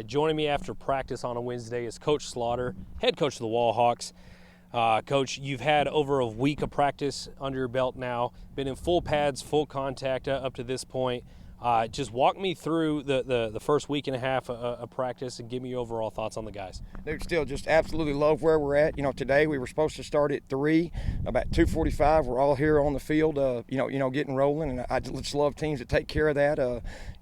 Joining me after practice on a Wednesday is Coach Slaughter, head coach of the Wallhawks. Coach, you've had over a week of practice under your belt now, been in full pads, full contact up to this point. Just walk me through the first week and a half of practice and give me your overall thoughts on the guys. Dude, still just absolutely love where we're at. Today we were supposed to start at 3, about 2:45. We're all here on the field, getting rolling, and I just love teams that take care of that.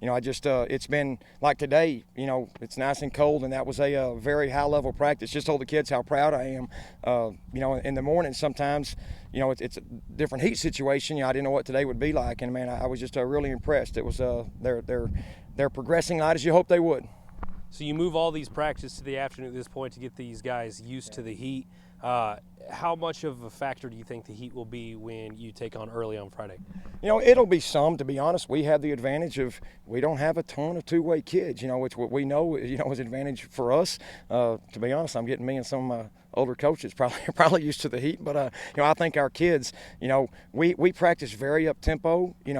It's been like today. It's nice and cold, and that was a very high level practice. Just told the kids how proud I am. In the morning sometimes, it's a different heat situation. I didn't know what today would be like, and man, I was just really impressed. It was they're progressing light as you hope they would. So you move all these practices to the afternoon at this point to get these guys used to the heat. How much of a factor do you think the heat will be when you take on early on Friday? It'll be some, to be honest. We have the advantage of we don't have a ton of two-way kids, which what we know, is an advantage for us. To be honest, I'm getting me and some of my older coaches probably used to the heat, but I think our kids, we practice very up tempo. We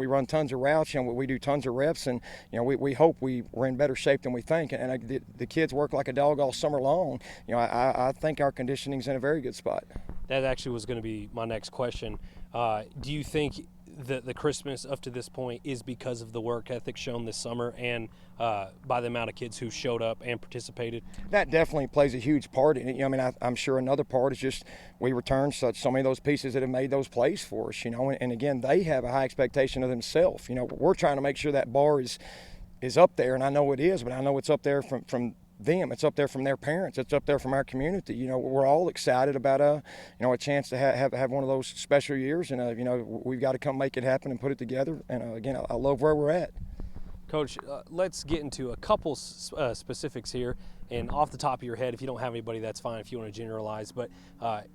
run tons of routes, we do tons of reps, and we hope we're in better shape than we think. And the kids work like a dog all summer long. I think our conditioning's in a very good spot. That actually was going to be my next question. Do you think that the Christmas up to this point is because of the work ethic shown this summer and by the amount of kids who showed up and participated? That definitely plays a huge part in it. I'm sure another part is just we return so many of those pieces that have made those plays for us, and again, they have a high expectation of themselves. We're trying to make sure that bar is up there, and I know it is, but I know it's up there from them. It's up there from their parents. It's up there from our community. We're all excited about a chance to have one of those special years, and we've got to come make it happen and put it together. And again, I love where we're at. Coach, let's get into a couple specifics here. And off the top of your head, if you don't have anybody, that's fine. If you want to generalize, but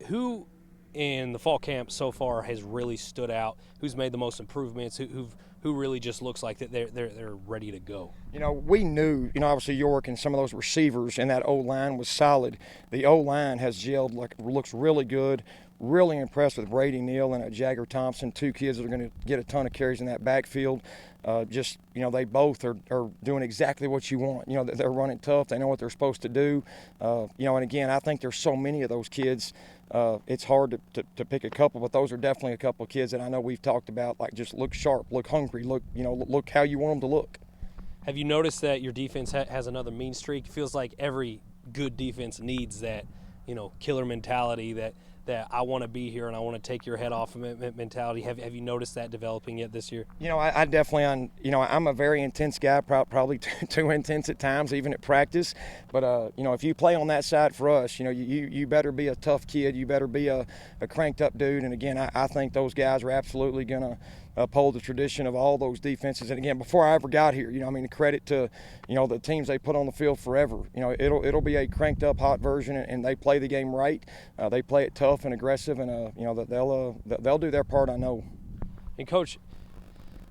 who in the fall camp so far has really stood out? Who's made the most improvements? Who really just looks like that they're ready to go? We knew, obviously York and some of those receivers and that O-line was solid. The O-line has gelled, looks really good. Really impressed with Brady Neal and Jagger Thompson, two kids that are going to get a ton of carries in that backfield. They both are doing exactly what you want. They're running tough. They know what they're supposed to do. And again, I think there's so many of those kids. It's hard to pick a couple, but those are definitely a couple of kids that I know we've talked about, like just look sharp, look hungry, look how you want them to look. Have you noticed that your defense has another mean streak? It feels like every good defense needs that, killer mentality, that I want to be here and I want to take your head off mentality. Have you noticed that developing yet this year? I definitely, I'm a very intense guy, probably too intense at times, even at practice. But, if you play on that side for us, you better be a tough kid. You better be a cranked up dude. And again, I think those guys are absolutely going to uphold the tradition of all those defenses. And again, before I ever got here, the credit to, the teams they put on the field forever. It'll be a cranked up hot version, and they play the game right. They play it tough and aggressive, and they'll do their part, I know. And Coach,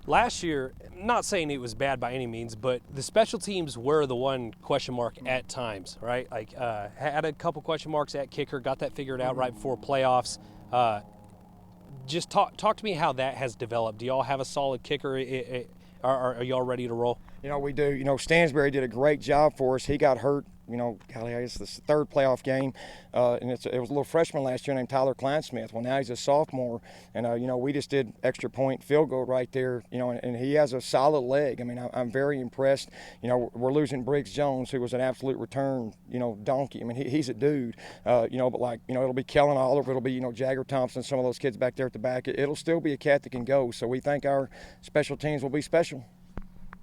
last year, not saying it was bad by any means, but the special teams were the one question mark at times, right? Had a couple question marks at kicker, got that figured out right before playoffs. Just talk to me how that has developed. Do y'all have a solid kicker? Are y'all ready to roll? We do. Stansbury did a great job for us. He got hurt, I guess this third playoff game, and it was a little freshman last year named Tyler Kleinsmith. Well, now he's a sophomore, and, we just did extra point field goal right there, and he has a solid leg. I'm very impressed. We're losing Briggs Jones, who was an absolute return, donkey. He's a dude, but it'll be Kellen Oliver, it'll be, Jagger Thompson, some of those kids back there at the back. It'll still be a cat that can go, so we think our special teams will be special.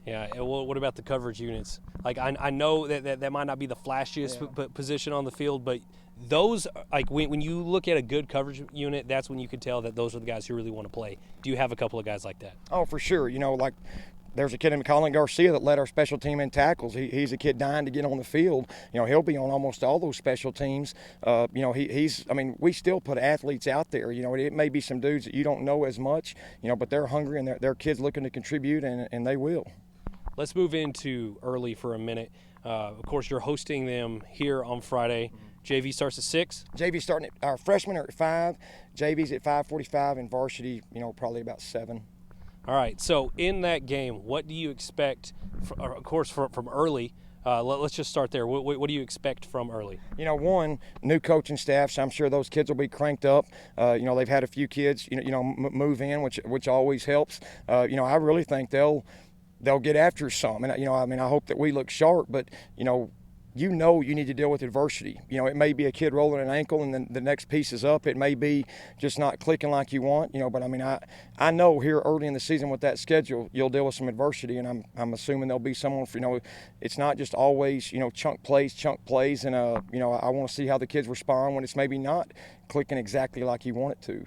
Yeah, well, what about the coverage units? I know that might not be the flashiest position on the field, but those, when you look at a good coverage unit, that's when you can tell that those are the guys who really want to play. Do you have a couple of guys like that? Oh, for sure. There's a kid in Colin Garcia that led our special team in tackles. He's a kid dying to get on the field. He'll be on almost all those special teams. We still put athletes out there. It may be some dudes that you don't know as much, but they're hungry and they're kids looking to contribute, and they will. Let's move into early for a minute. Of course, you're hosting them here on Friday. JV starts at 6? JV starting at, our freshmen are at 5. JV's at 5:45, and varsity, probably about 7. All right, so in that game, what do you expect, of course, from early? Let's just start there. What do you expect from early? You know, one, new coaching staff, so I'm sure those kids will be cranked up. You know, they've had a few kids, move in, which always helps. You know, I really think they'll get after some. And, I hope that we look sharp, but, you need to deal with adversity. You know, it may be a kid rolling an ankle and then the next piece is up. It may be just not clicking like you want, but I know here early in the season with that schedule, you'll deal with some adversity, and I'm assuming there'll be someone for, it's not just always, chunk plays. And, I want to see how the kids respond when it's maybe not clicking exactly like you want it to.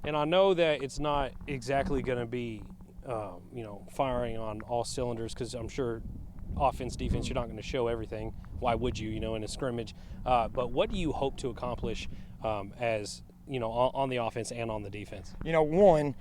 And I know that it's not exactly going to be, firing on all cylinders, because I'm sure offense, defense, you're not going to show everything. Why would you, in a scrimmage? But what do you hope to accomplish as, on the offense and on the defense? One,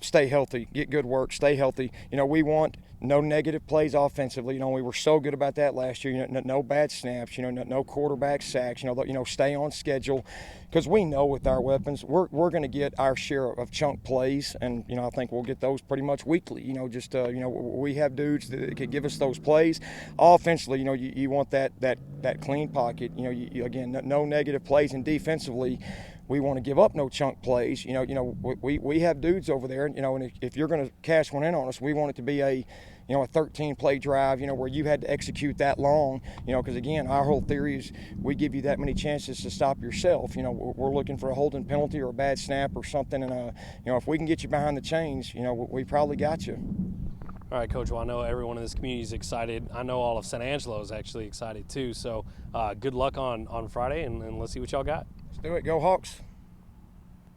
stay healthy, get good work, stay healthy. We want no negative plays offensively. We were so good about that last year. No bad snaps, no quarterback sacks, stay on schedule. Because we know with our weapons, we're going to get our share of chunk plays, and I think we'll get those pretty much weekly. We have dudes that can give us those plays. Offensively, you want that clean pocket. Again, no negative plays, and defensively, we want to give up no chunk plays. We have dudes over there, and if you're going to cash one in on us, we want it to be a 13-play drive, where you had to execute that long, because again, our whole theory is we give you that many chances to stop yourself. We're looking for a holding penalty or a bad snap or something, and if we can get you behind the chains, we probably got you. All right, Coach. Well, I know everyone in this community is excited. I know all of San Angelo is actually excited too. So good luck on Friday, and let's see what y'all got. Let's do it. Go Hawks.